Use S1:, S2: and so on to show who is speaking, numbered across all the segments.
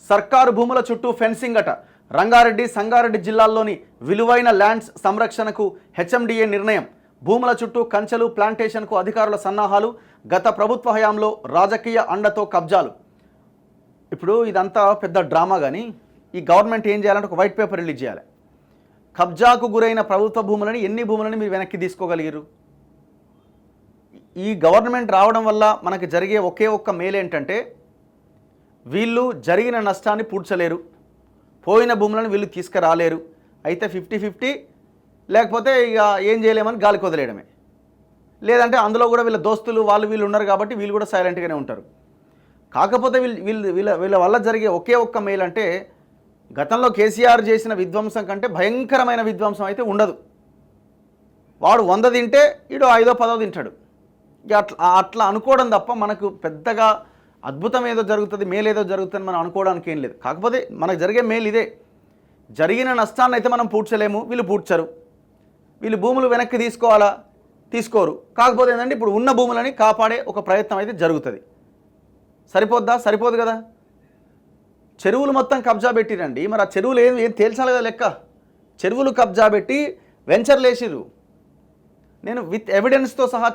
S1: సర్కారు భూముల చుట్టూ ఫెన్సింగ్ అట. రంగారెడ్డి, సంగారెడ్డి జిల్లాల్లోని విలువైన ల్యాండ్స్ సంరక్షణకు హెచ్ఎండిఏ నిర్ణయం. భూముల చుట్టూ కంచెలు, ప్లాంటేషన్కు అధికారుల సన్నాహాలు. గత ప్రభుత్వ హయాంలో రాజకీయ అండతో కబ్జాలు. ఇప్పుడు ఇదంతా పెద్ద డ్రామా, కానీ ఈ గవర్నమెంట్ ఏం చేయాలంటే ఒక వైట్ పేపర్ రిలీజ్ చేయాలి. కబ్జాకు గురైన ప్రభుత్వ భూములని, ఎన్ని భూములని మీరు వెనక్కి తీసుకోగలిగారు? ఈ గవర్నమెంట్ రావడం వల్ల మనకు జరిగే ఒకే ఒక్క మేలు ఏంటంటే, వీళ్ళు జరిగిన నష్టాన్ని పూడ్చలేరు, పోయిన భూములను వీళ్ళు తీసుకురాలేరు. అయితే 50-50, లేకపోతే ఇక ఏం చేయలేమని గాలికి వదిలేయడమే. లేదంటే అందులో కూడా వీళ్ళ దోస్తులు వీళ్ళు ఉన్నారు కాబట్టి వీళ్ళు కూడా సైలెంట్గానే ఉంటారు. కాకపోతే వీళ్ళ వల్ల జరిగే ఒకే ఒక్క మేలు అంటే, గతంలో కేసీఆర్ చేసిన విధ్వంసం కంటే భయంకరమైన విధ్వంసం అయితే ఉండదు. వాడు 100 తింటే ఈడు 5-10 తింటాడు. ఇక అట్లా అనుకోవడం తప్ప మనకు పెద్దగా అద్భుతం ఏదో జరుగుతుంది, మేలు ఏదో జరుగుతుంది మనం అనుకోవడానికి ఏం లేదు. కాకపోతే మనకు జరిగే మేలు ఇదే, జరిగిన నష్టాన్ని అయితే మనం పూడ్చలేము, వీళ్ళు పూడ్చరు. వీళ్ళు భూములు వెనక్కి తీసుకోవాలా, తీసుకోరు. కాకపోతే ఏంటంటే ఇప్పుడు ఉన్న భూములని కాపాడే ఒక ప్రయత్నం అయితే జరుగుతుంది. సరిపోద్దా? సరిపోదు కదా. చెరువులు మొత్తం కబ్జా పెట్టిరండి, మరి ఆ చెరువులు ఏం తేల్చాలి కదా లెక్క. చెరువులు కబ్జా పెట్టి వెంచర్లు వేసిర్రు. నేను విత్ ఎవిడెన్స్తో సహా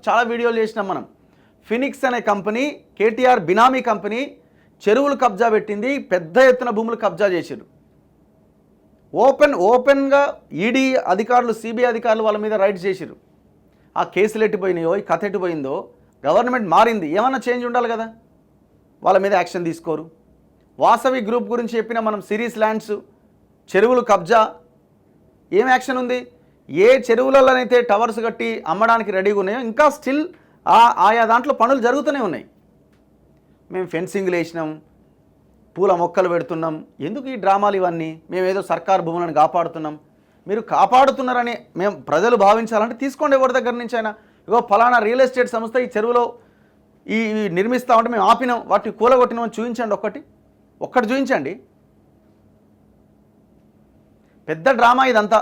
S1: చాలా వీడియోలు చేసినాం మనం. ఫినిక్స్ అనే కంపెనీ, కేటీఆర్ బినామీ కంపెనీ చెరువులు కబ్జా పెట్టింది, పెద్ద ఎత్తున భూములు కబ్జా చేసిర్రు. ఓపెన్గా ఈడీ అధికారులు, సిబిఐ అధికారులు వాళ్ళ మీద రైడ్స్ చేసిర్రు. ఆ కేసులు ఎట్టిపోయినాయో, ఈ కథ ఎట్టిపోయిందో, గవర్నమెంట్ మారింది, ఏమన్నా చేంజ్ ఉండాలి కదా, వాళ్ళ మీద యాక్షన్ తీసుకోరు. వాసవి గ్రూప్ గురించి చెప్పిన మనం, సిరీస్ ల్యాండ్స్ చెరువులు కబ్జా, ఏం యాక్షన్ ఉంది? ఏ చెరువులలోనైతే టవర్స్ కట్టి అమ్మడానికి రెడీగా ఉన్నాయో ఇంకా స్టిల్ ఆయా దాంట్లో పనులు జరుగుతూనే ఉన్నాయి. మేము ఫెన్సింగ్లు వేసినాం, పూల మొక్కలు పెడుతున్నాం. ఎందుకు ఈ డ్రామాలు ఇవన్నీ? మేము ఏదో సర్కారు భూములను కాపాడుతున్నాం. మీరు కాపాడుతున్నారని మేము ప్రజలు భావించాలంటే తీసుకోండి ఎవరి దగ్గర నుంచి అయినా. ఇగో ఫలానా రియల్ ఎస్టేట్ సంస్థ ఈ చెరువులో ఈ నిర్మిస్తామంటే మేము ఆపినాం, వాటిని కూలగొట్టినామని చూపించండి, ఒక్కటి చూపించండి. పెద్ద డ్రామా ఇదంతా.